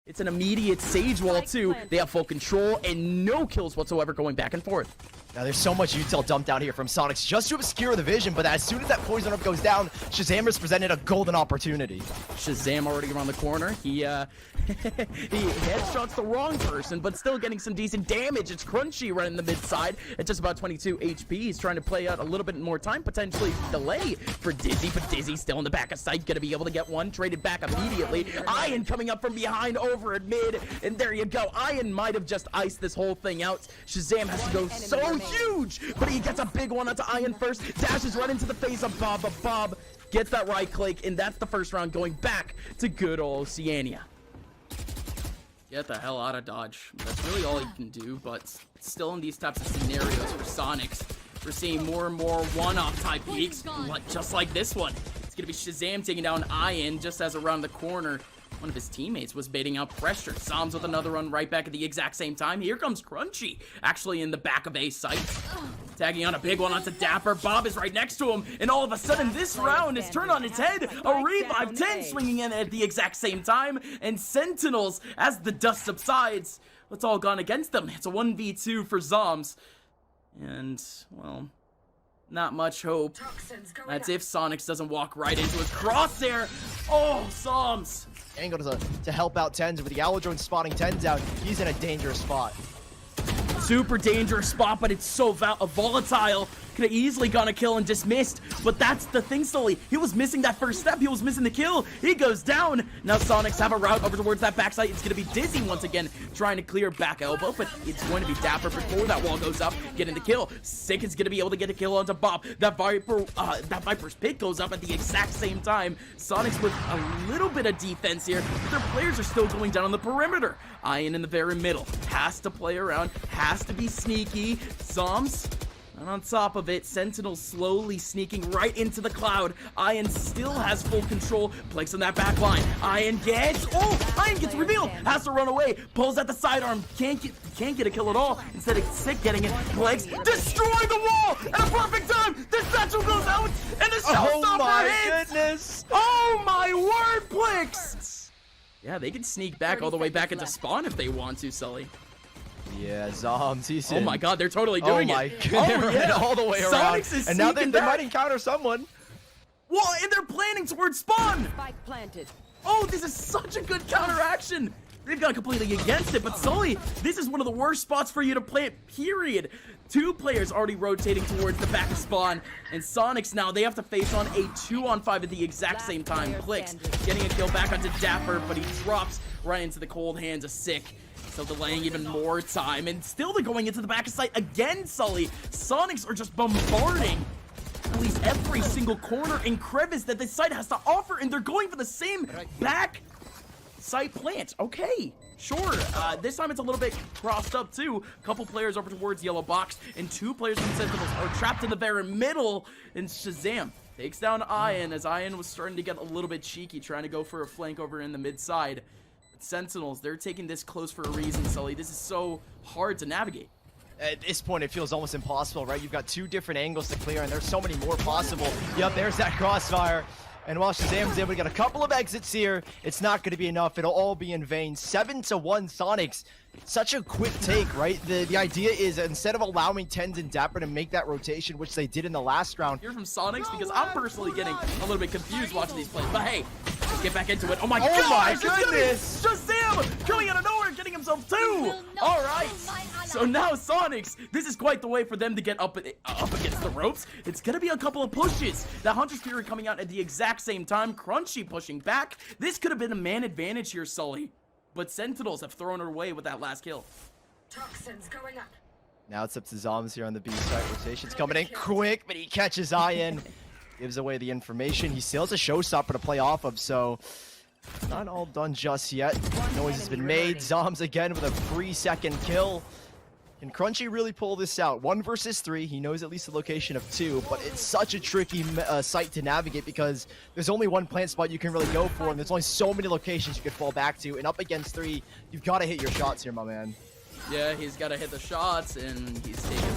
It's an immediate Sage Wall too. They have full control and no kills whatsoever going back and forth. Now there's so much util dumped down here from SONIqS just to obscure the vision, but as soon as that poison orb goes down, Shazam has presented a golden opportunity. Shazam already around the corner. He headshots the wrong person, but still getting some decent damage. It's Crunchy right in the mid side at just about 22 HP. He's trying to play out a little bit more time, potentially delay for Dizzy, but Dizzy still in the back of sight, gonna be able to get one, traded back immediately. Ian coming up from behind over at mid, and there you go. Ian might have just iced this whole thing out. Shazam has to go so huge, but he gets a big one onto Ian first, dashes right into the face of Bob, but Bob gets that right click, and that's the first round going back to good old Oceania. Get the hell out of Dodge. That's really all he can do, but still in these types of scenarios for SONIqS, we're seeing more and more one-off type peaks, just like this one. It's gonna be Shazam taking down Ian just as around the corner. One of his teammates was baiting out pressure. Zoms with another run right back at the exact same time. Here comes Crunchy, actually in the back of A site. Tagging on a big one onto Dapper. Bob is right next to him, and all of a sudden this round is turned on its head. A Revive 10 swinging in at the exact same time, and Sentinels, as the dust subsides, it's all gone against them. It's a 1v2 for Zoms, and, well, not much hope. That's if SONIqS doesn't walk right into his crosshair. Oh, Zoms. Angle to help out Tens with the Owl Drone spotting Tens out. He's in a dangerous spot. Super dangerous spot, but it's so volatile. Could have easily gone a kill and dismissed, but that's the thing, Sully. He was missing that first step. He was missing the kill. He goes down. Now SONIqS have a route over towards that backside. It's going to be Dizzy once again, trying to clear back elbow, but it's going to be Dapper before that wall goes up, getting the kill. Sick is going to be able to get a kill onto Bob. That Viper's pick goes up at the exact same time. SONIqS with a little bit of defense here, but their players are still going down on the perimeter. Ian in the very middle. Has to play around, has to be sneaky. Zoms. And on top of it, Sentinels slowly sneaking right into the cloud. Ian still has full control. Planks on that back line. Ian gets revealed. Has to run away. Pulls at the sidearm. Can't get a kill at all. Instead of Sick getting it. Planks destroy the wall at a perfect time. The satchel goes out and the showstopper hits. Goodness. Oh my word, Planks. Yeah, they can sneak back all the way back into spawn if they want to, Sully. Yeah, Zoms, he's in. Oh my god, they're totally doing it. Oh my god, they're running all the way around. SONIqS is and now they back. might encounter someone. Well, and they're planning towards spawn. Spike planted. Oh, this is such a good counteraction. They've gone completely against it, but Sully, this is one of the worst spots for you to play it, period. Two players already rotating towards the back of spawn, and SONIqS now, they have to face on a 2-on-5 at the exact same time. Clicks, getting a kill back onto Dapper, but he drops right into the cold hands of Sick. So delaying even more time, and still they're going into the back of sight again, Sully. SONIqS are just bombarding at least every single corner and crevice that this site has to offer, and they're going for the same back site plant. Okay, sure. This time it's a little bit crossed up too. A couple players over towards yellow box, and two players from Sentinels are trapped in the very middle, and Shazam takes down Ian, as Ian was starting to get a little bit cheeky, trying to go for a flank over in the mid side. Sentinels, they're taking this close for a reason, Sully. This is so hard to navigate. At this point, it feels almost impossible, right? You've got two different angles to clear, and there's so many more possible. Yep, there's that crossfire. And while Shazam's able to get a couple of exits here, it's not going to be enough. It'll all be in vain. 7-1 SONIqS. Such a quick take, right? The idea is instead of allowing Tens and Dapper to make that rotation, which they did in the last round. Hear from SONIqS, because I'm personally getting a little bit confused watching these plays. But hey, let's get back into it. Oh my god! Oh my goodness! Shazam coming out of nowhere, getting himself two! Alright, so now SONIqS, this is quite the way for them to get up against the ropes. It's gonna be a couple of pushes. The Hunter's Fury coming out at the exact same time. Crunchy pushing back. This could have been a man advantage here, Sully. But Sentinels have thrown her away with that last kill. Toxins going up. Now it's up to Zoms here on the B side. Rotation's coming in quick, but he catches Ian. Gives away the information. He still has a showstopper to play off of, so not all done just yet. Noise has been made. Zoms again with a 3-second kill. Can Crunchy really pull this out? 1 versus 3. He knows at least the location of 2, but it's such a tricky site to navigate because there's only one plant spot you can really go for, and there's only so many locations you can fall back to. And up against 3, you've got to hit your shots here, my man. Yeah, he's got to hit the shots, and he's taking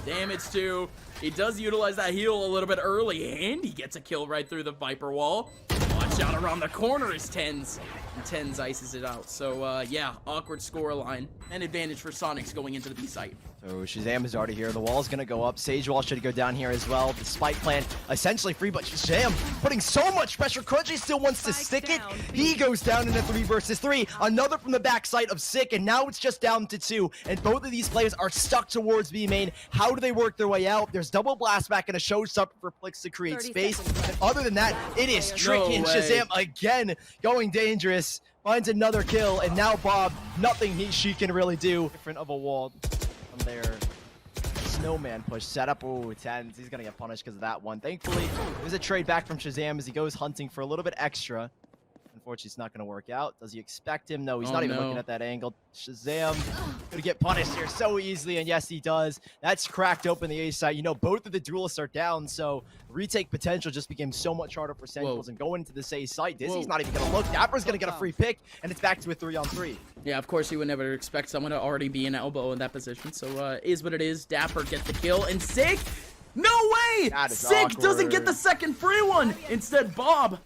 damage too. He does utilize that heal a little bit early, and he gets a kill right through the Viper wall. Watch out around the corner is Tens. Tens ices it out. So, yeah, awkward score line. An advantage for SONIqS going into the B site. So Shazam is already here. The wall's gonna go up. Sage wall should go down here as well. The spike plan essentially free, but Shazam putting so much pressure. Crunchy still wants to stick it. He goes down in a 3 versus 3. Another from the backside of Sick, and now it's just down to 2. And both of these players are stuck towards B main. How do they work their way out? There's double blast back and a showstopper for Plix to create space. And other than that, it is tricky. And Shazam again going dangerous. Finds another kill, and now Bob, nothing she can really do. Different of a wall from there. Snowman push setup. Oh, Tens. He's gonna get punished because of that one. Thankfully, there's a trade back from Shazam as he goes hunting for a little bit extra. Unfortunately, it's not gonna work out. Does he expect him? No, he's not even looking at that angle. Shazam gonna get punished here so easily, and yes, he does. That's cracked open the A side. You know, both of the duelists are down, so retake potential just became so much harder for Sentinels. And going into this A site, Dizzy's not even gonna look. Dapper's gonna get a free pick, and it's back to a 3-on-3. Yeah, of course you would never expect someone to already be an elbow in that position. So, is what it is. Dapper gets the kill, and Sick, no way! Sick awkward. doesn't get the second free one. Instead, Bob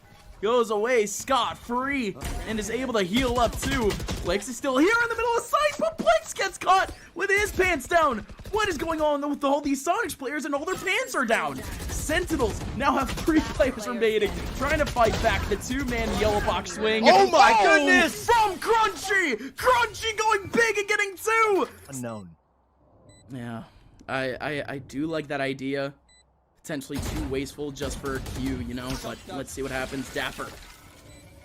goes away scot-free and is able to heal up too. Plix is still here in the middle of sight, but Plix gets caught with his pants down. What is going on with all these SONIqS players and all their pants are down? Sentinels now have 3 players remaining, trying to fight back the 2-man yellow box swing. Oh my goodness! From Crunchy! Crunchy going big and getting 2! Unknown. Yeah, I do like that idea. Potentially too wasteful just for Q, you know, but let's see what happens. Dapper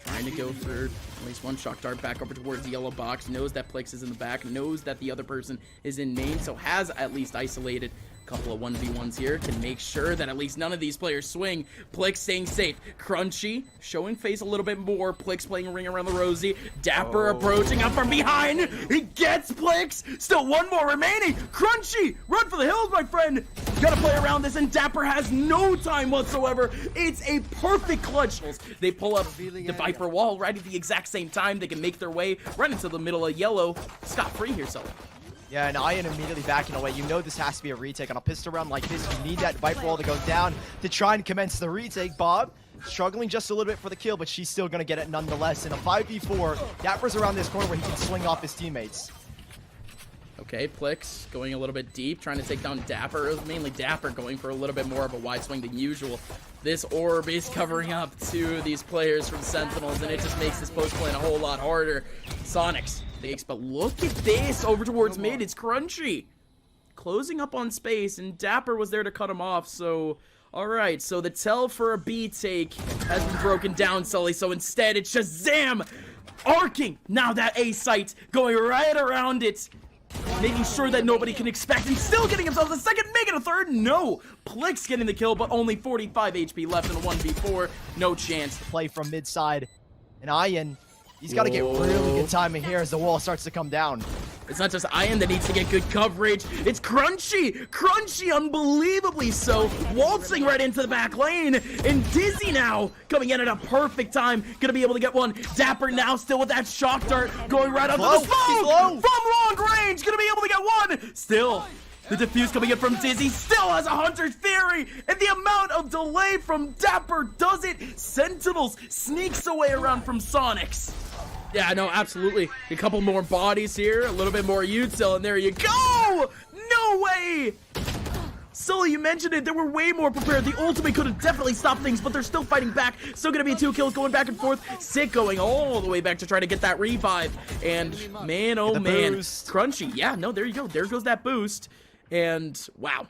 trying to go for at least one shock dart back over towards the yellow box, knows that Plix is in the back, knows that the other person is in main, so has at least isolated a couple of 1v1s here to make sure that at least none of these players swing. Plix staying safe. Crunchy showing face a little bit more. Plix playing a ring around the rosy. Dapper approaching up from behind. He gets Plix. Still one more remaining. Crunchy, run for the hills, my friend. Gotta play around this, and Dapper has no time whatsoever. It's a perfect clutch. They pull up the Viper wall right at the exact same time. They can make their way right into the middle of yellow. Scot-free here, Sully. Yeah, and Ian immediately backing away. You know this has to be a retake. On a pistol round like this, you need that Viper wall to go down to try and commence the retake. Bob struggling just a little bit for the kill, but she's still going to get it nonetheless. In a 5v4, Dapper's around this corner where he can swing off his teammates. Okay, Plix going a little bit deep, trying to take down Dapper. It was mainly Dapper going for a little bit more of a wide swing than usual. This orb is covering up 2 of these players from Sentinels, and it just makes this post play a whole lot harder. SONIqS fakes, but look at this over towards mid. It's Crunchy closing up on space, and Dapper was there to cut him off. So, all right, so the tell for a B take has been broken down, Sully. So instead, it's Shazam arcing now that A site, going right around it, making sure that nobody can expect, and still getting himself a second, making a third. No, Plix getting the kill, but only 45 HP left in a 1v4. No chance. Play from mid side, and Ian, he's got to get really good timing here as the wall starts to come down. It's not just Ian that needs to get good coverage. It's Crunchy. Crunchy, unbelievably so, waltzing right into the back lane. And Dizzy now coming in at a perfect time. Gonna be able to get one. Dapper now still with that shock dart going right up to the smoke. From long range, gonna be able to get one. Still, the defuse coming in from Dizzy. Still has a Hunter's Fury. And the amount of delay from Dapper does it. Sentinels sneaks away around from SONIqS. Yeah, no, absolutely. A couple more bodies here, a little bit more Util, and there you go! No way! Sully, you mentioned it, they were way more prepared. The ultimate could have definitely stopped things, but they're still fighting back. Still gonna be 2 kills going back and forth. Sick going all the way back to try to get that revive. And man, oh man, Crunchy. Yeah, no, there you go. There goes that boost. And wow.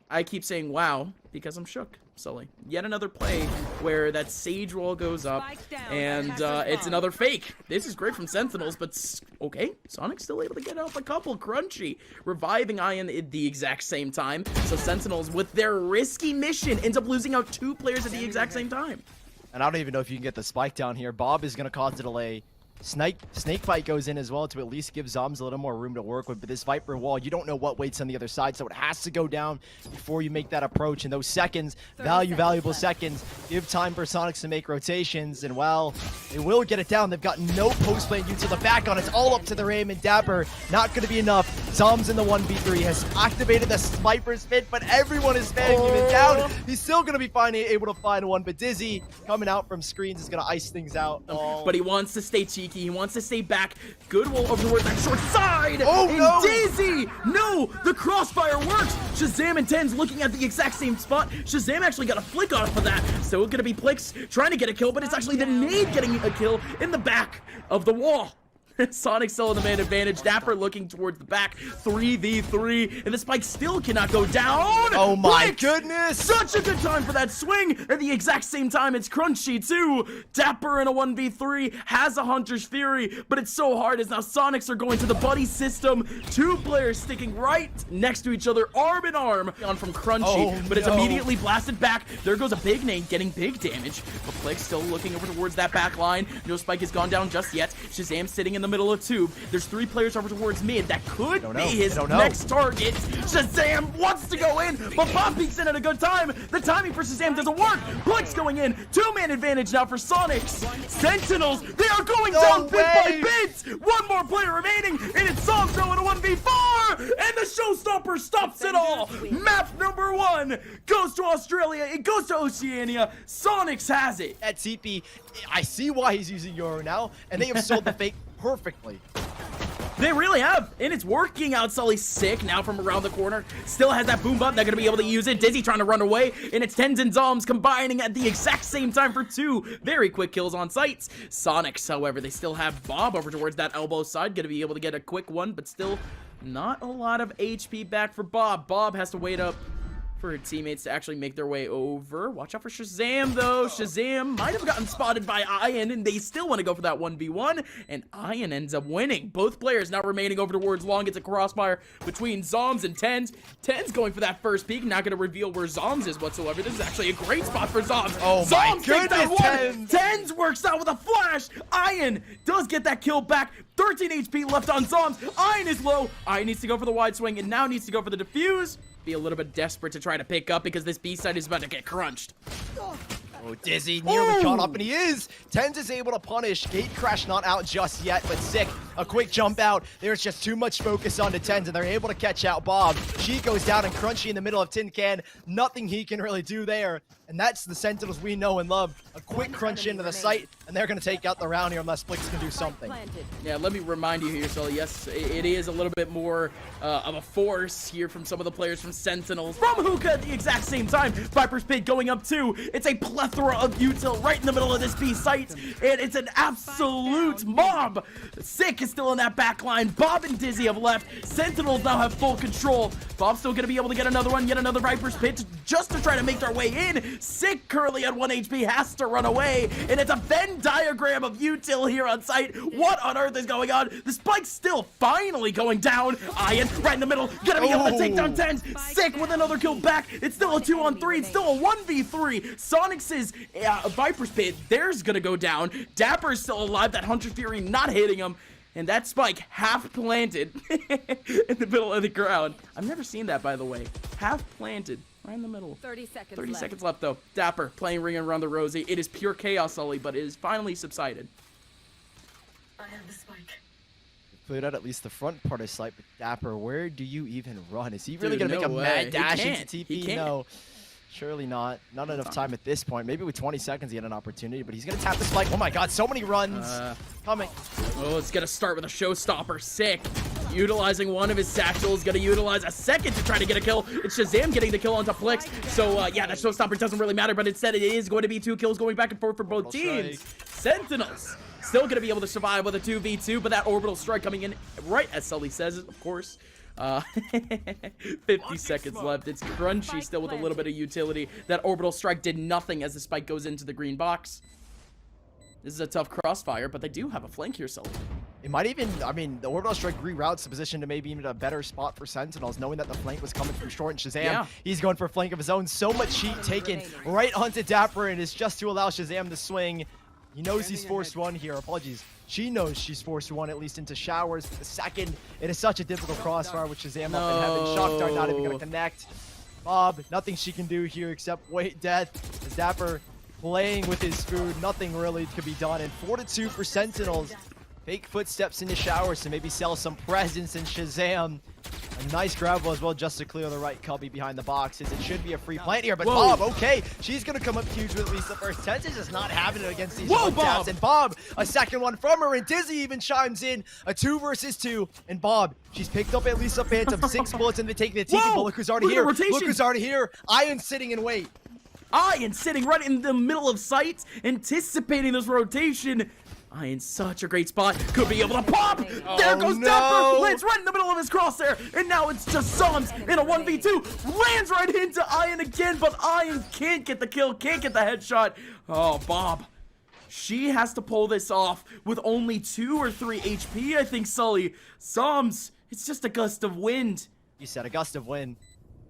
I keep saying wow because I'm shook. Sully. Yet another play where that Sage wall goes up, and it's another fake. This is great from Sentinels, but okay, SONIqS still able to get off a couple. Crunchy reviving Ian at the exact same time, so Sentinels with their risky mission ends up losing out 2 players at the exact same time. And I don't even know if you can get the spike down here. Bob is going to cause a delay. Snakebite goes in as well to at least give Zoms a little more room to work with. But this Viper wall, you don't know what waits on the other side, so it has to go down before you make that approach. And those seconds, valuable seconds, give time for SONIqS to make rotations. And well, they will get it down. They've got no post-plant util to back on. It's all up to their aim, and Dapper, not going to be enough. Zoms in the 1v3 has activated the Sniper's Pit, but everyone is spamming him down. He's still going to be able to find one, but Dizzy coming out from screens is going to ice things out. But he wants to stay cheeky. He wants to stay back. Good wall over towards that short side. Oh, and no. Dizzy! No! The crossfire works! Shazam and Tens looking at the exact same spot. Shazam actually got a flick off of that. So it's going to be Plix trying to get a kill, but it's actually the nade getting a kill in the back of the wall. SONIqS still in the man advantage. Dapper looking towards the back. 3v3. And the spike still cannot go down. Oh my Blix! goodness. Such a good time for that swing. At the exact same time, it's Crunchy too. Dapper in a 1v3 has a Hunter's Fury, but it's so hard as now SONIqS are going to the buddy system. Two players sticking right next to each other, arm in arm. On from Crunchy, but it's immediately blasted back. There goes a big nade, getting big damage. But Plix still looking over towards that back line. No spike has gone down just yet. Shazam sitting in the middle of tube. There's 3 players over towards mid. That could be his next target. Shazam wants to go in, but Bob peeks in at a good time. The timing for Shazam doesn't work. Blix going in. 2-man advantage now for SONIqS. Sentinels, they are going down bit by bit. One more player remaining, and it's Somso in a 1v4. And the showstopper stops it all. Map number 1 goes to Australia. It goes to Oceania. SONIqS has it. At TP, I see why he's using Euro now, and they have sold the fake perfectly. They really have, and it's working out. Sully's sick now from around the corner. Still has that boom button. They're going to be able to use it. Dizzy trying to run away, and it's Tens and Zoms combining at the exact same time for 2 very quick kills on sites. SONIqS, however, they still have Bob over towards that elbow side. Going to be able to get a quick one, but still not a lot of HP back for Bob. Bob has to wait up for her teammates to actually make their way over. Watch out for Shazam, though. Shazam might have gotten spotted by Ian, and they still want to go for that 1v1, and Ian ends up winning. Both players now remaining over towards long. It's a crossfire between Zoms and Tens. Tens going for that first peek, not going to reveal where Zoms is whatsoever. This is actually a great spot for Zoms. Oh my goodness, Tens! Tens works out with a flash. Ian does get that kill back. 13 HP left on Zoms. Ian is low. Ian needs to go for the wide swing, and now needs to go for the defuse. Be a little bit desperate to try to pick up because this B side is about to get crunched. Oh, Dizzy nearly caught up, and he is. Tens is able to punish. Gate Crash not out just yet, but sick. A quick jump out. There's just too much focus on the Tens, and they're able to catch out Bob. She goes down, and Crunchy in the middle of Tin Can. Nothing he can really do there. And that's the Sentinels we know and love. A quick crunch into the site, and they're going to take out the round here unless Blix can do something. Yeah, let me remind you here, Sully. Yes, it is a little bit more of a force here from some of the players from Sentinels. From Hookah at the exact same time. Viper's Pit going up too. It's a plethora of util right in the middle of this B site, and it's an absolute mob. Sick is still in that back line. Bob and Dizzy have left. Sentinels now have full control. Bob's still going to be able to get another one, yet another Viper's Pit just to try to make their way in. Sick Curly at 1 HP has to run away, and it's a Venn diagram of util here on site. What on earth is going on? The spike's still finally going down. Ian right in the middle, gonna be able to take down Tens. Sick with another kill back. It's still a 2-on-3. It's still a 1v3. SONIqS' Viper's Pit, theirs gonna go down. Dapper's still alive. That Hunter Fury not hitting him. And that spike half planted in the middle of the ground. I've never seen that, by the way. Half planted. Right in the middle. 30 seconds 30 left. seconds left, though. Dapper playing Ring Around the Rosie. It is pure chaos, Sully, but it is finally subsided. I have the spike. Cleared out at least the front part of site, but Dapper, where do you even run? Is he really Dude, going to no make a way. mad dash He into can't. TP? He can't. No. Surely not. Not enough time at this point. Maybe with 20 seconds he had an opportunity, but he's going to tap the spike. Oh my god, so many runs coming. Oh, it's going to start with a showstopper. Sick. Utilizing one of his satchels. Going to utilize a second to try to get a kill. It's Shazam getting the kill onto Plix. So, yeah, that showstopper doesn't really matter, but instead it is going to be 2 kills going back and forth for both teams. Sentinels still going to be able to survive with a 2v2, but that orbital strike coming in right as Sully says it, of course. 50 seconds left. It's Crunchy still with a little bit of utility. That orbital strike did nothing as the spike goes into the green box. This is a tough crossfire, but they do have a flank here, Sully. It might even, I mean, the orbital strike reroutes the position to maybe even a better spot for Sentinels, knowing that the flank was coming through short, and Shazam, he's going for a flank of his own. So much heat taken right onto Dapper, and it's just to allow Shazam to swing. He knows he's forced one here. Apologies. She knows she's forced one at least into showers. The second, it is such a difficult crossfire with Shazam up in heaven. Shock Dart not even going to connect. Bob, nothing she can do here except wait death. As Dapper playing with his food, nothing really could be done. And 4-2 for Sentinels. Fake footsteps into showers to maybe sell some presence in Shazam. A nice grapple as well just to clear the right cubby behind the boxes. It should be a free plant here, but Whoa. Bob, okay, she's going to come up huge with at least the first. Tens is just not having it against these Whoa, taps. Bob. And Bob, a second one from her, and Dizzy even chimes in. A 2 versus 2, and Bob, she's picked up at least a phantom. 6 bullets, and they take the Tiki, but look who's already Look at here. the rotation. Look who's already here. Ian sitting in wait. Ian sitting right in the middle of sight, anticipating this rotation. Ian's such a great spot. Could be able to pop. There goes no. Dapper. Lands right in the middle of his crosshair. And now it's just Soms in a 1v2. Lands right into Ian again, but Ian can't get the kill, can't get the headshot. Oh, Bob. She has to pull this off with only 2 or 3 HP, I think, Sully. Soms, it's just a gust of wind. You said a gust of wind.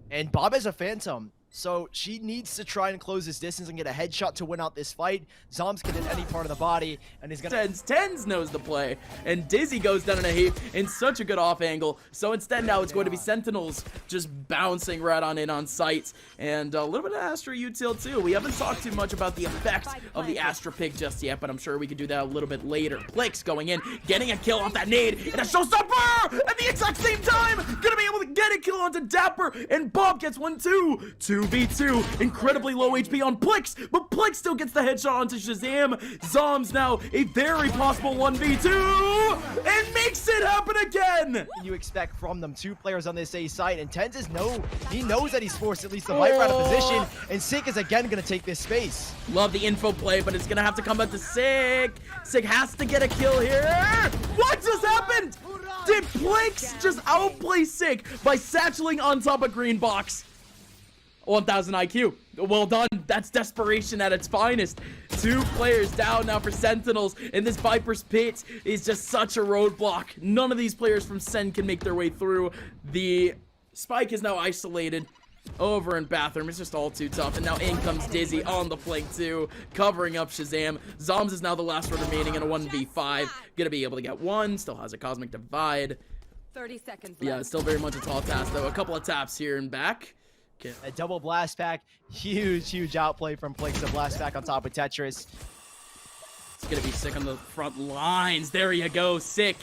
And Bob has a phantom. So she needs to try and close this distance and get a headshot to win out this fight. Zoms can hit any part of the body, and he's gonna... Tens knows the play, and Dizzy goes down in a heap in such a good off angle. So instead now it's going to be Sentinels just bouncing right on in on sight, and a little bit of Astra util too. We haven't talked too much about the effect of the Astra pick just yet, but I'm sure we could do that a little bit later. Plix going in, getting a kill off that nade, and a showstopper at the exact same time, gonna be able to get a kill onto Dapper, and Bob gets 1-2. 2v2, incredibly low HP on Plix, but Plix still gets the headshot onto Shazam. Zoms now a very possible 1v2, and makes it happen again. You expect from them 2 players on this A site, and Tens is he knows that he's forced at least the Viper out of position, and Sick is again gonna take this space. Love the info play, but it's gonna have to come back to Sick. Sick has to get a kill here. What just happened? Did Plix just outplay Sick by satcheling on top of green box? 1000 IQ. Well done. That's desperation at its finest. 2 players down now for Sentinels, and this Viper's Pit is just such a roadblock. None of these players from Sen can make their way through. The Spike is now isolated over in Bathroom. It's just all too tough, and now in comes Dizzy on the flank too, covering up Shazam. Zoms is now the last one remaining in a 1v5. Gonna be able to get one. Still has a Cosmic Divide. 30 seconds left. Yeah, still very much a tall task though. A couple of taps here and back. Okay. A double blast pack, huge outplay from Plix. The blast pack on top of Tetris. It's gonna be Sick on the front lines. There you go, Sick.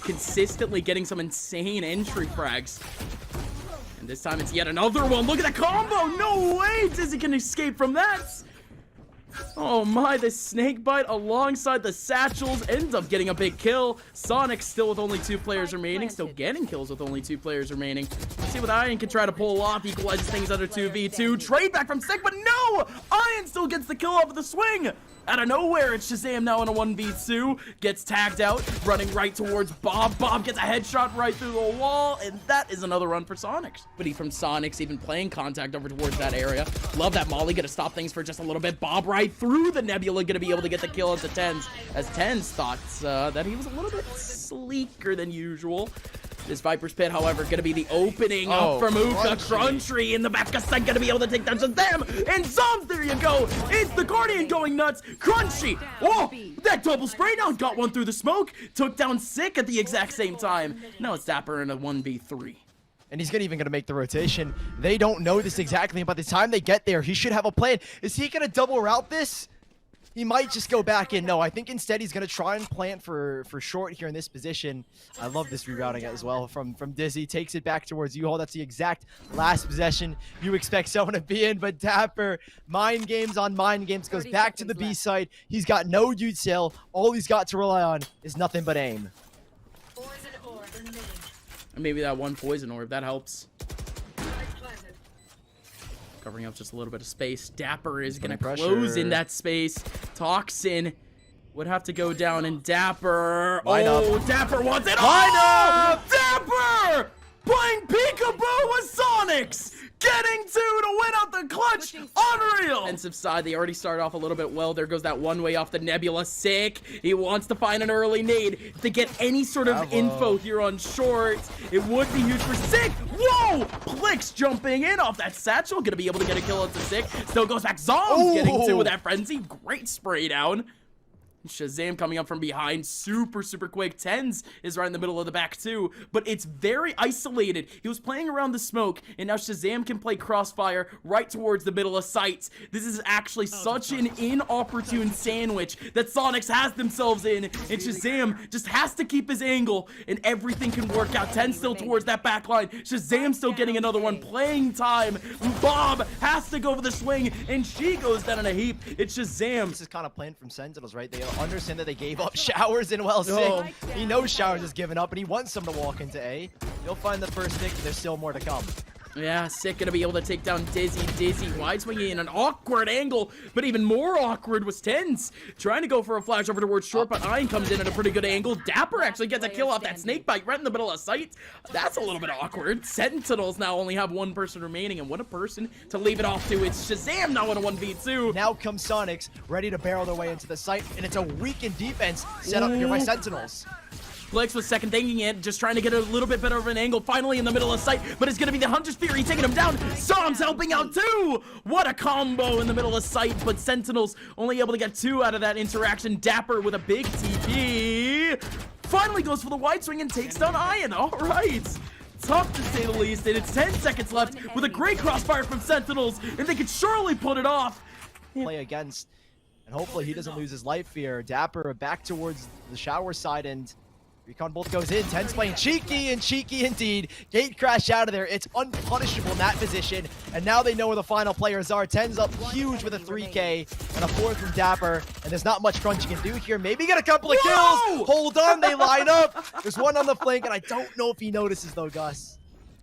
Consistently getting some insane entry frags. And this time it's yet another one. Look at that combo! No way Dizzy can escape from that! Oh my, the snake bite alongside the satchels ends up getting a big kill. SONIqS still with only 2 players remaining, still getting kills with only 2 players remaining. Let's see what Ian can try to pull off, equalizes things under 2v2. Trade back from Sick, but no! Ian still gets the kill off of the swing! Out of nowhere, it's Shazam now in a 1v2. Gets tagged out, running right towards Bob. Bob gets a headshot right through the wall, and that is another run for SONIqS. But he from SONIqS even playing contact over towards that area. Love that Molly, gonna stop things for just a little bit. Bob right through the Nebula, gonna be able to get the kill into Tens, as Tens thought that he was a little bit sleeker than usual. This Viper's Pit, however, gonna be the opening up for Muka. Crunchy in the back of sight, gonna be able to take down Shazam. And Zoms, there you go. It's the Guardian going nuts. Crunchy. Oh, that double spray down got one through the smoke. Took down Sick at the exact same time. Now it's Dapper in a 1v3. And he's even gonna make the rotation. They don't know this exactly. By the time they get there, he should have a plan. Is he gonna double route this? He might just go back in. No, I think instead he's going to try and plant for short here in this position. I love this rerouting as well from Dizzy. Takes it back towards U-Haul. That's the exact last possession you expect someone to be in. But Dapper, mind games on mind games, goes back to the B site. He's got no util. All he's got to rely on is nothing but aim. Maybe that one poison orb, that helps. Covering up just a little bit of space. Dapper is going to close in that space. Toxin would have to go down, and Dapper. Dapper wants it. Dapper playing peekaboo with SONIqS. Getting 2 to win out the clutch. Unreal. Defensive side, they already started off a little bit well. There goes that one way off the Nebula. Sick. He wants to find an early nade to get any sort of info here on short. It would be huge for Sick. Whoa! Plix jumping in off that satchel. Gonna be able to get a kill onto Sick. Still goes back. Zoms getting 2 with that frenzy. Great spray down. Shazam coming up from behind, super quick. Tens is right in the middle of the back too, but it's very isolated. He was playing around the smoke, and now Shazam can play Crossfire right towards the middle of sight. This is actually such an inopportune sandwich that SONIqS has themselves in, and Shazam just has to keep his angle, and everything can work out. Tens still towards that back line. Shazam still getting another one. Playing time. Bob has to go for the swing, and she goes down in a heap. It's Shazam. This is kind of planned from Sentinels, right? They understand that they gave up Showers and well, Sick. Oh. He knows Showers has given up, and he wants them to walk into A. He'll find the first nick, but there's still more to come. Yeah, Sick gonna be able to take down Dizzy. Dizzy wide swinging in an awkward angle, but even more awkward was Tens. Trying to go for a flash over towards short, but Iron comes in at a pretty good angle. Dapper actually gets a kill off that snake bite right in the middle of sight. That's a little bit awkward. Sentinels now only have one person remaining, and what a person to leave it off to. It's Shazam now in a 1v2. Now comes SONIqS, ready to barrel their way into the site, and it's a weakened defense set up here by Sentinels. Blix was second thinking it, just trying to get a little bit better of an angle, finally in the middle of sight, but it's gonna be the Hunter's Fury taking him down. Psalm's helping out too! What a combo in the middle of sight, but Sentinels only able to get 2 out of that interaction. Dapper with a big TP. Finally goes for the wide swing and takes down Iron. All right. Tough to say the least, and it's 10 seconds left with a great crossfire from Sentinels, and they could surely put it off. Play against, and hopefully he doesn't lose his life here. Dapper back towards the shower side, and Recon Bolt goes in. Ten's playing cheeky, and cheeky indeed. Gate crash out of there. It's unpunishable in that position, and now they know where the final players are. Ten's up huge with a 3K and a 4 from Dapper, and there's not much Crunch you can do here. Maybe get a couple of kills. Hold on, they line up. There's one on the flank, and I don't know if he notices though, Gus.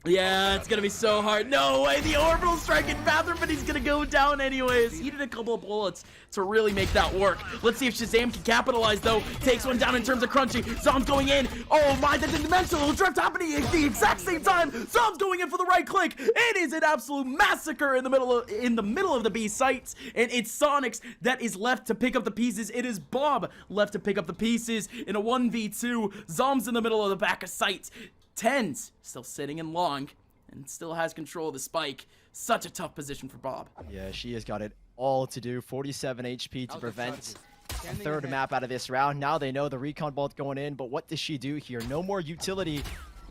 Yeah, it's gonna be so hard. No way, the orbital strike in bathroom, but he's gonna go down anyways. He needed a couple of bullets to really make that work. Let's see if Shazam can capitalize though. Takes one down in terms of Crunchy. Zom's going in. Oh my, the dimensional drift happening at the exact same time. Zom's going in for the right click. It is an absolute massacre in the middle of the B sites, and it's SONIqS that is left to pick up the pieces. It is Bob left to pick up the pieces in a 1v2. Zom's in the middle of the back of sight. Tens still sitting in long and still has control of the spike. Such a tough position for Bob. Yeah, she has got it all to do. 47 HP to prevent a third map out of this round. Now they know the Recon Bolt going in, but what does she do here? No more utility.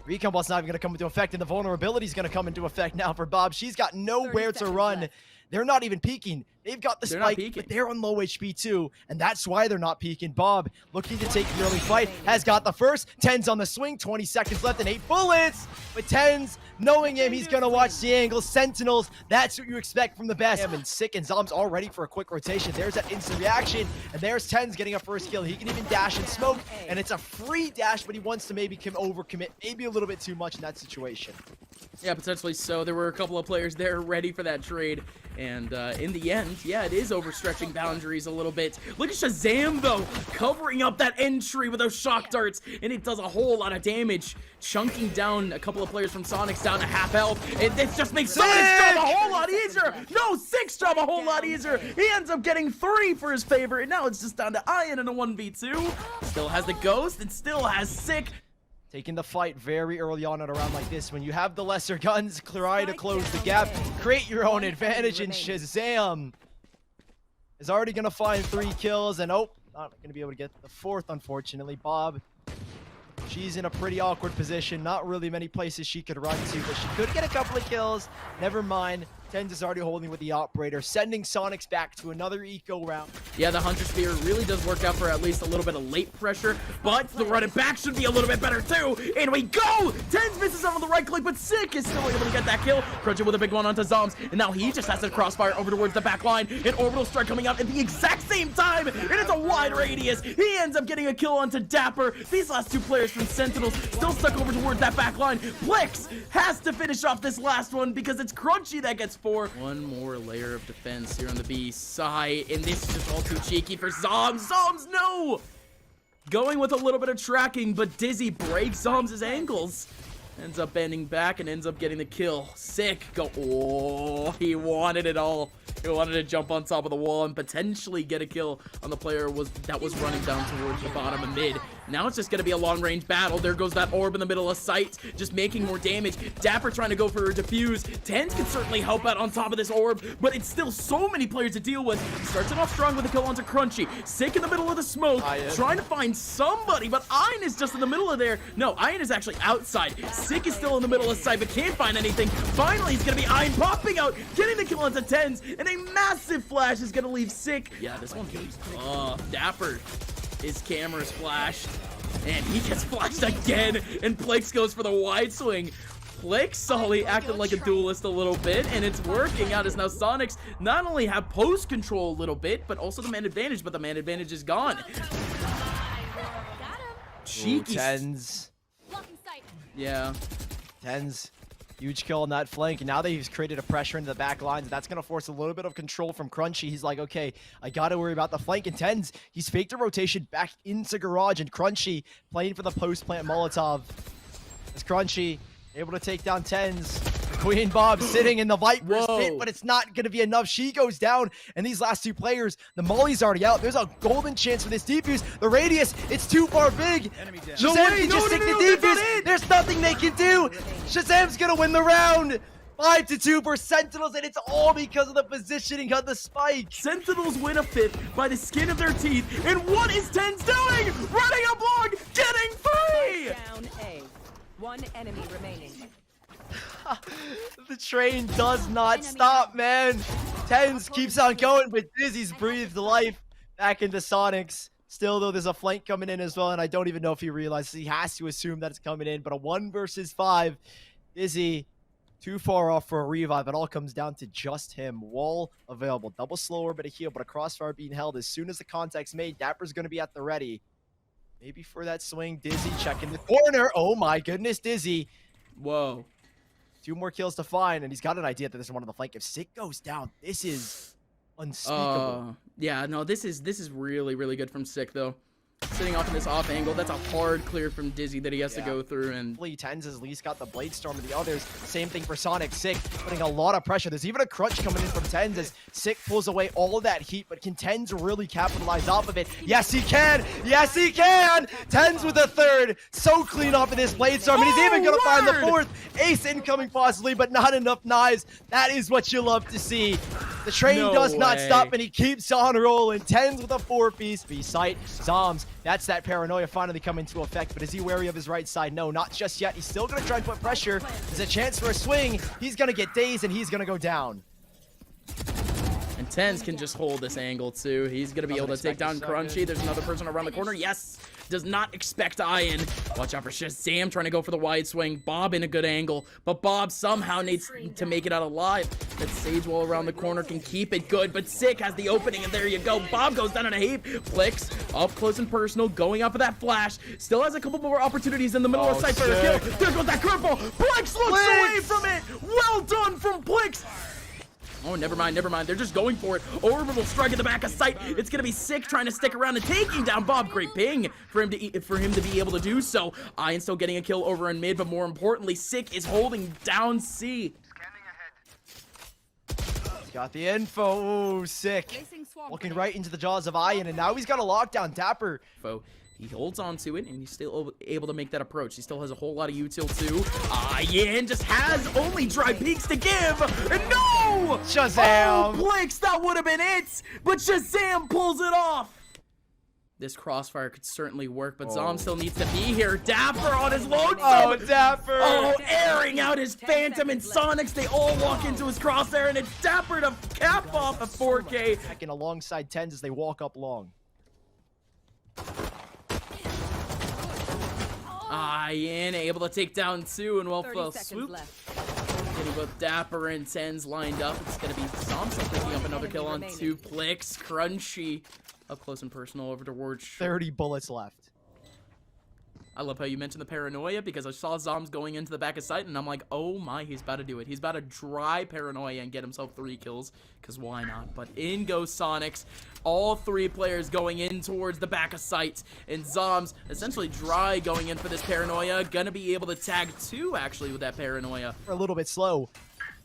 Recon Bolt's not even going to come into effect, and the vulnerability is going to come into effect now for Bob. She's got nowhere to run. Left. They're not even peeking. They've got the spike, but they're on low HP too, and that's why they're not peeking. Bob, looking to take the early fight, has got the first. Tens on the swing, 20 seconds left and 8 bullets. But Tens, knowing him, he's going to watch the angle. Sentinels, that's what you expect from the best. And Sick and Zom's all ready for a quick rotation. There's that instant reaction, and there's Tens getting a first kill. He can even dash and smoke, and it's a free dash, but he wants to maybe overcommit, maybe a little bit too much in that situation. Yeah, potentially so. There were a couple of players there ready for that trade. And in the end, yeah, it is overstretching boundaries a little bit. Look at Shazam, though, covering up that entry with those shock darts, and it does a whole lot of damage, chunking down a couple of players from SONIqS down to half health. And this just makes SONIqS' job a whole lot easier. No, 6 job a whole lot easier. He ends up getting 3 for his favor, and now it's just down to Ian in a 1v2. Still has the Ghost, and still has Sick. Taking the fight very early on at a round like this. When you have the lesser guns, try to close the gap, create your own advantage, and Shazam is already going to find 3 kills, and not going to be able to get the 4th, unfortunately. Bob, she's in a pretty awkward position. Not really many places she could run to, but she could get a couple of kills. Never mind. Tens is already holding with the operator, sending SONIqS back to another eco round. Yeah, the Hunter Spear really does work out for at least a little bit of late pressure, but the run it back should be a little bit better too. And we go! Tens misses out on the right click, but Sick is still able to get that kill. Crunching with a big one onto Zoms, and now he just has to crossfire over towards the back line. An orbital strike coming out at the exact same time, and it's a wide radius. He ends up getting a kill onto Dapper. These last 2 players from Sentinels still stuck over towards that back line. Blix has to finish off this last one because it's Crunchy that gets 4. One more layer of defense here on the B side, and this is just all too cheeky for Zoms. Zoms, no! Going with a little bit of tracking, but Dizzy breaks Zoms' ankles. Ends up bending back and ends up getting the kill. Sick. Go. Oh, he wanted it all. He wanted to jump on top of the wall and potentially get a kill on the player that was running down towards the bottom of mid. Now it's just gonna be a long-range battle. There goes that orb in the middle of sight, just making more damage. Dapper trying to go for a defuse. Tens can certainly help out on top of this orb, but it's still so many players to deal with. He starts it off strong with a kill onto Crunchy. Sick in the middle of the smoke, trying to find somebody, but Ian is just in the middle of there. No, Ian is actually outside. Sick is still in the middle of sight, but can't find anything. Finally, it's gonna be Ian popping out, getting the kill onto Tens, and a massive flash is gonna leave Sick. Yeah, this one's gonna be tough. Dapper, his camera's flashed, and he gets flashed again, and Plix goes for the wide swing. Plix solely acted like a duelist a little bit, and it's working out as now SONIqS not only have post control a little bit, but also the man advantage, but the man advantage is gone. Cheeky. Tens. Yeah. Tens. Huge kill on that flank, and now that he's created a pressure into the back lines, that's going to force a little bit of control from Crunchy. He's like, okay, I got to worry about the flank. And Tens, he's faked a rotation back into Garage, and Crunchy playing for the post-plant Molotov. As Crunchy able to take down Tens. Queen Bob sitting in the Viper's pit, but it's not going to be enough. She goes down, and these last two players, the Molly's already out. There's a golden chance for this defuse. The radius, it's too far big. Shazam can just stick the defuse. There's nothing they can do. Shazam's going to win the round. 5-2 for Sentinels, and it's all because of the positioning of the spike. Sentinels win a fifth by the skin of their teeth, and what is Tens doing? Running a block, getting free! Down A. One enemy remaining. The train does not stop, man. Tens keeps on going, but Dizzy's breathed life back into SONIqS. Still, though, there's a flank coming in as well, and I don't even know if he realizes. He has to assume that it's coming in, but a 1 versus 5. Dizzy too far off for a revive. It all comes down to just him. Wall available. Double slow orbit a heal, but a crossfire being held. As soon as the contact's made, Dapper's going to be at the ready. Maybe for that swing. Dizzy checking the corner. Oh my goodness, Dizzy. Whoa. 2 more kills to find, and he's got an idea that there's one on the flank. If Sick goes down, this is unspeakable. Yeah, no, this is really, really good from Sick, though. Sitting off in this off angle, that's a hard clear from Dizzy that he has to go through. And Tens has at least got the Blade Storm of the others. Same thing for SONIqS. Sick putting a lot of pressure. There's even a crunch coming in from Tens as Sick pulls away all of that heat, but can Tens really capitalize off of it? Yes, he can! Yes, he can! Tens with a third. So clean off of this Blade Storm, and he's even gonna find the 4th. Ace incoming possibly, but not enough knives. That is what you love to see. The train does not stop, and he keeps on rolling. Tens with a 4-piece. V-Sight, Zoms. That's that paranoia finally coming into effect, but is he wary of his right side? No, not just yet. He's still going to try and put pressure. There's a chance for a swing. He's going to get dazed, and he's going to go down. And Tens can just hold this angle, too. He's going to be able to take down Crunchy. There's another person around the corner. Yes! Does not expect Ian. Watch out for Shazam trying to go for the wide swing. Bob in a good angle, but Bob somehow needs to make it out alive. That Sage wall around the corner can keep it good, but Sick has the opening, and there you go. Bob goes down in a heap. Plix up close and personal, going up for that flash. Still has a couple more opportunities in the middle of sight for a kill. There goes that curveball. Plix looks away from it. Well done from Plix. Oh, never mind, never mind. They're just going for it. Orbital strike in the back of sight. It's gonna be Sick trying to stick around and taking down Bob. Great ping for him to be able to do so. Ian still getting a kill over in mid, but more importantly, Sick is holding down C. He's got the info. Ooh, Sick. Looking right into the jaws of Ian, and now he's got a lockdown. Dapper. He holds on to it, and he's still able to make that approach. He still has a whole lot of util, too. Ian just has only dry peaks to give. And no! Shazam! Oh, Plix, that would have been it! But Shazam pulls it off! This crossfire could certainly work, but Zom still needs to be here. Dapper on his lonesome! Oh, Dapper! Oh, airing out his Phantom and SONIqS. They all walk into his crosshair, and it's Dapper to cap off a 4K. Second alongside Tens as they walk up long. Ian able to take down 2, and well, swoop. Getting both Dapper and Tens lined up. It's gonna be Thompson picking up another kill on 2. Plix, Crunchy, up close and personal over towards 30 bullets left. I love how you mentioned the paranoia, because I saw Zoms going into the back of sight, and I'm like, oh my, he's about to do it. He's about to dry paranoia and get himself 3 kills, because why not? But in goes SONIqS. All 3 players going in towards the back of sight, and Zoms essentially dry going in for this paranoia. Gonna be able to tag 2, actually, with that paranoia. A little bit slow.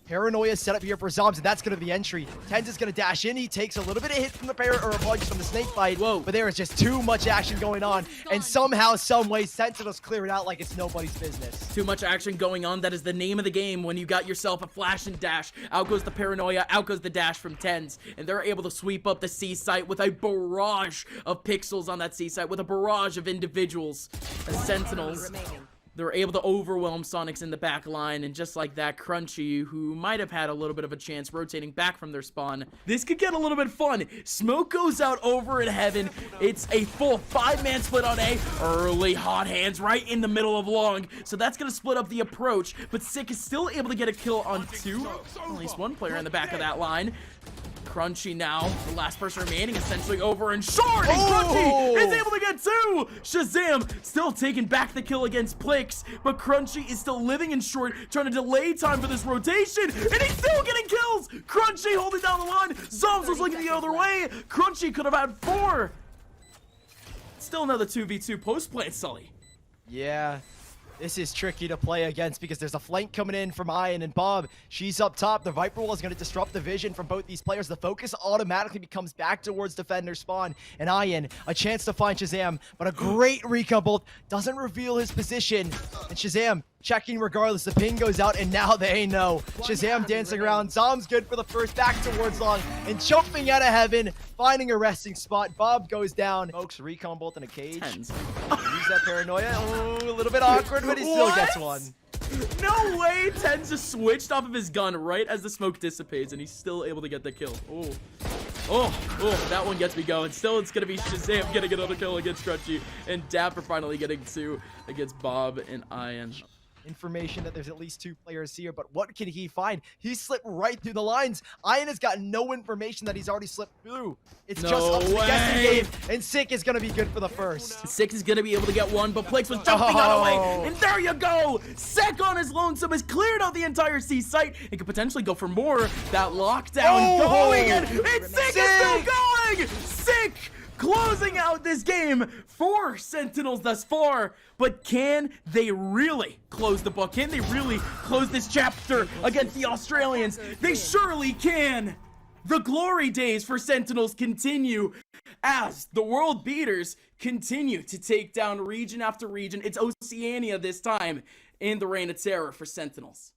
Paranoia set up here for Zombs, and that's going to be the entry. Tens is going to dash in. He takes a little bit of hit from the or a punch from the snake bite. Whoa. But there is just too much action going on. And somehow, some way, Sentinels clear it out like it's nobody's business. Too much action going on. That is the name of the game when you got yourself a flash and dash. Out goes the Paranoia, out goes the dash from Tens. And they're able to sweep up the C site with a barrage of pixels on that C site, with a barrage of individuals. As Sentinels, Remaining. they're able to overwhelm SONIqS in the back line, and just like that, Crunchy, who might have had a little bit of a chance rotating back from their spawn. This could get a little bit fun. Smoke goes out over in heaven. It's a full 5-man split on A. Early hot hands right in the middle of long. So that's going to split up the approach, but SONIqS is still able to get a kill on 2. At least one player in the back of that line. Crunchy now, the last person remaining, essentially over and short, and Crunchy is able to get 2! Shazam still taking back the kill against Plix, but Crunchy is still living in short, trying to delay time for this rotation, and he's still getting kills! Crunchy holding down the line, Zombs was looking the other way, Crunchy could have had 4! Still another 2v2 post-plant, Sully. Yeah. This is tricky to play against because there's a flank coming in from Ian and Bob. She's up top. The Viper Wall is going to disrupt the vision from both these players. The focus automatically becomes back towards defender spawn. And Ian, a chance to find Shazam, but a great recon bolt doesn't reveal his position. And Shazam checking regardless. The ping goes out, and now they know. Shazam dancing around. Zom's good for the first, back towards long, and jumping out of heaven, finding a resting spot. Bob goes down. Smokes recon bolt in a cage. Tens. Use that Paranoia. Oh, a little bit awkward, but he still gets one. No way! Tens just switched off of his gun right as the smoke dissipates, and he's still able to get the kill. Oh, that one gets me going. Still, it's gonna be Shazam getting another kill against Crunchy, and Dapper finally getting 2 against Bob and Ian. Information that there's at least 2 players here, but what can he find? He slipped right through the lines. Ian has got no information that he's already slipped through. It's just up to the guessing game, and SONIqS is going to be good for the first. SONIqS is going to be able to get 1, but Plix was jumping out of the way, and there you go! Sek on his lonesome has cleared out the entire C site and could potentially go for more. That lockdown going, and SONIqS is still going! SONIqS closing out this game for Sentinels thus far, but can they really close the book? Can they really close this chapter against the Australians? They surely can! The glory days for Sentinels continue as the world beaters continue to take down region after region. It's Oceania this time in the Reign of Terror for Sentinels.